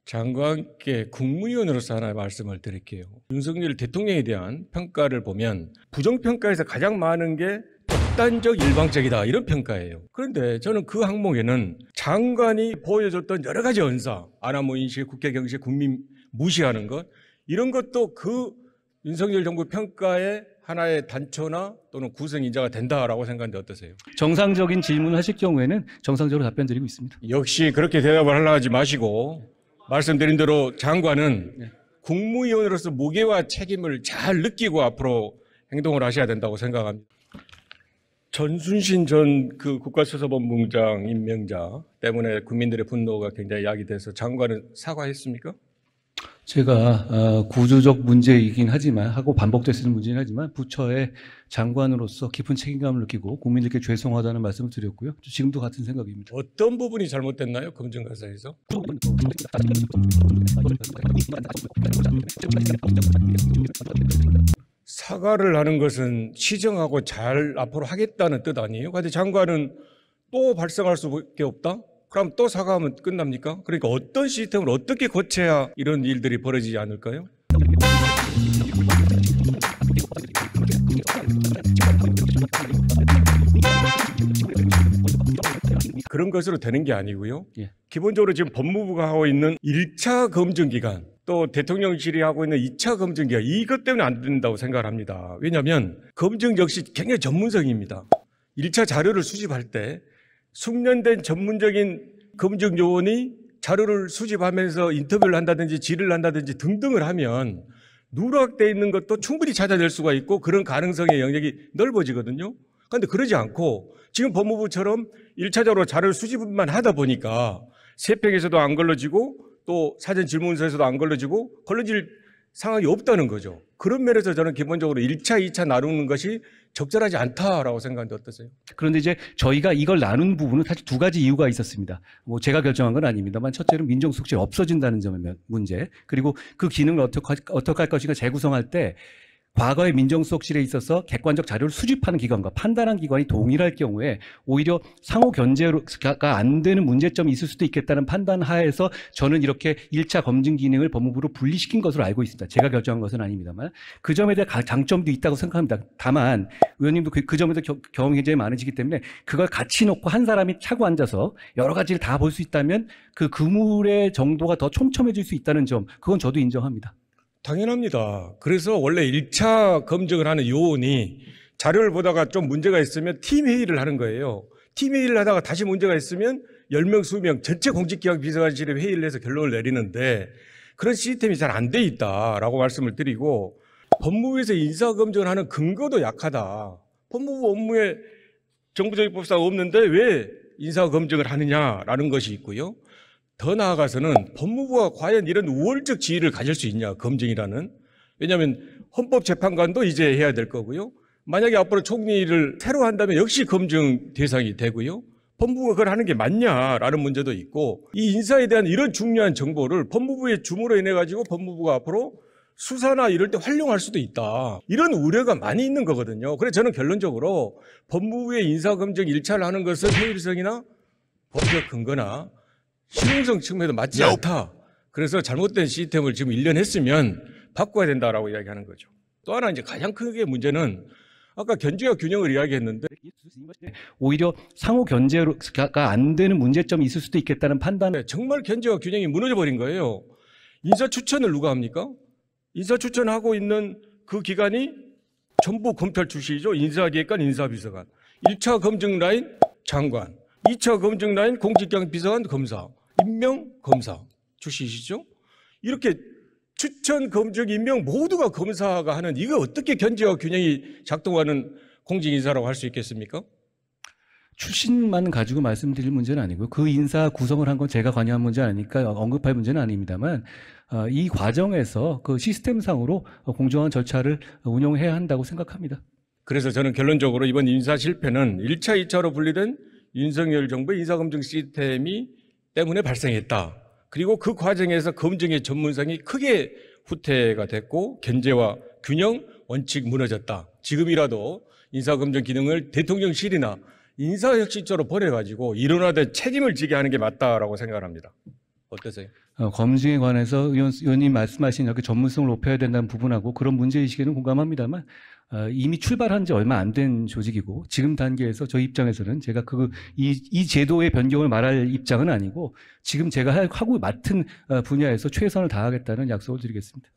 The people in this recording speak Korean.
장관께 국무위원으로서 하나 말씀을 드릴게요. 윤석열 대통령에 대한 평가를 보면 부정평가에서 가장 많은 게 극단적 일방적이다 이런 평가예요. 그런데 저는 그 항목에는 장관이 보여줬던 여러 가지 언사, 아나모 인식, 국회 경식, 국민 무시하는 것 이런 것도 그 윤석열 정부 평가의 하나의 단초나 또는 구성인자가 된다라고 생각하는데 어떠세요? 정상적인 질문을 하실 경우에는 정상적으로 답변 드리고 있습니다. 역시 그렇게 대답을 하려 하지 마시고 말씀드린 대로 장관은 국무위원으로서 무게와 책임을 잘 느끼고 앞으로 행동을 하셔야 된다고 생각합니다. 전순신 전 그 국가수사본부장 임명자 때문에 국민들의 분노가 굉장히 야기돼서 장관은 사과했습니까? 제가 구조적 문제이긴 하지만 하고 반복됐을 문제긴 하지만 부처의 장관으로서 깊은 책임감을 느끼고 국민들께 죄송하다는 말씀을 드렸고요. 지금도 같은 생각입니다. 어떤 부분이 잘못됐나요? 검증과정에서? 사과를 하는 것은 시정하고 잘 앞으로 하겠다는 뜻 아니에요? 그런데 장관은 또 발생할 수밖에 없다? 그럼 또 사과하면 끝납니까? 그러니까 어떤 시스템을 어떻게 고쳐야 이런 일들이 벌어지지 않을까요? 그런 것으로 되는 게 아니고요. 기본적으로 지금 법무부가 하고 있는 1차 검증기간 또 대통령실이 하고 있는 2차 검증기간 이것 때문에 안 된다고 생각을 합니다. 왜냐하면 검증 역시 굉장히 전문성입니다. 1차 자료를 수집할 때 숙련된 전문적인 검증 요원이 자료를 수집하면서 인터뷰를 한다든지 질의를 한다든지 등등을 하면 누락되어 있는 것도 충분히 찾아낼 수가 있고 그런 가능성의 영역이 넓어지거든요. 그런데 그러지 않고 지금 법무부처럼 1차적으로 자료를 수집만 하다 보니까 세평에서도 안 걸러지고 또 사전 질문서에서도 안 걸러지고 걸러질 상황이 없다는 거죠. 그런 면에서 저는 기본적으로 1차, 2차 나누는 것이 적절하지 않다라고 생각하는데 어떠세요? 그런데 이제 저희가 이걸 나눈 부분은 사실 두 가지 이유가 있었습니다. 뭐 제가 결정한 건 아닙니다만 첫째는 민정수석실이 없어진다는 점의 문제, 그리고 그 기능을 어떻게 할 것인가 재구성할 때 과거의 민정수석실에 있어서 객관적 자료를 수집하는 기관과 판단하는 기관이 동일할 경우에 오히려 상호 견제가 안 되는 문제점이 있을 수도 있겠다는 판단 하에서 저는 이렇게 1차 검증 기능을 법무부로 분리시킨 것으로 알고 있습니다. 제가 결정한 것은 아닙니다만 그 점에 대한 장점도 있다고 생각합니다. 다만 의원님도 그 점에서 경험이 굉장히 많으시기 때문에 그걸 같이 놓고 한 사람이 차고 앉아서 여러 가지를 다 볼 수 있다면 그 그물의 정도가 더 촘촘해질 수 있다는 점, 그건 저도 인정합니다. 당연합니다. 그래서 원래 1차 검증을 하는 요원이 자료를 보다가 좀 문제가 있으면 팀회의를 하는 거예요. 팀회의를 하다가 다시 문제가 있으면 10명, 20명 전체 공직기강 비서관실에 회의를 해서 결론을 내리는데 그런 시스템이 잘 안 돼 있다라고 말씀을 드리고 법무부에서 인사검증을 하는 근거도 약하다. 법무부 업무에 정부조직법상 없는데 왜 인사검증을 하느냐라는 것이 있고요. 더 나아가서는 법무부가 과연 이런 우월적 지위를 가질 수 있냐, 검증이라는. 왜냐하면 헌법재판관도 이제 해야 될 거고요. 만약에 앞으로 총리를 새로 한다면 역시 검증 대상이 되고요. 법무부가 그걸 하는 게 맞냐라는 문제도 있고 이 인사에 대한 이런 중요한 정보를 법무부의 주무로 인해 가지고 법무부가 앞으로 수사나 이럴 때 활용할 수도 있다. 이런 우려가 많이 있는 거거든요. 그래서 저는 결론적으로 법무부의 인사검증 1차를 하는 것은 효율성이나 법적 근거나 실용성 측면에도 맞지 않다. 그래서 잘못된 시스템을 지금 1년 했으면 바꿔야 된다라고 이야기하는 거죠. 또 하나 이제 가장 크게 문제는 아까 견제와 균형을 이야기했는데 오히려 상호 견제가 안 되는 문제점이 있을 수도 있겠다는 판단. 정말 견제와 균형이 무너져 버린 거예요. 인사 추천을 누가 합니까? 인사 추천하고 있는 그 기관이 전부 검찰 출신이죠. 인사기획관, 인사비서관. 1차 검증 라인 장관, 2차 검증 라인 공직기강 비서관 검사, 임명 검사 출신이시죠. 이렇게 추천, 검증, 임명 모두가 검사가 하는 이거 어떻게 견제와 균형이 작동하는 공직인사라고 할 수 있겠습니까? 출신만 가지고 말씀드릴 문제는 아니고요. 그 인사 구성을 한 건 제가 관여한 문제 아니니까 언급할 문제는 아닙니다만 이 과정에서 그 시스템상으로 공정한 절차를 운영해야 한다고 생각합니다. 그래서 저는 결론적으로 이번 인사 실패는 1차, 2차로 분리된 윤석열 정부의 인사검증 시스템이 때문에 발생했다. 그리고 그 과정에서 검증의 전문성이 크게 후퇴가 됐고 견제와 균형, 원칙 무너졌다. 지금이라도 인사검증 기능을 대통령실이나 인사혁신처로 보내가지고 일원화된 책임을 지게 하는 게 맞다라고 생각합니다. 어떠세요? 검증에 관해서 의원님 말씀하신 이렇게 전문성을 높여야 된다는 부분하고 그런 문제의식에는 공감합니다만 이미 출발한 지 얼마 안 된 조직이고 지금 단계에서 저희 입장에서는 제가 이 제도의 변경을 말할 입장은 아니고 지금 제가 하고 맡은 분야에서 최선을 다하겠다는 약속을 드리겠습니다.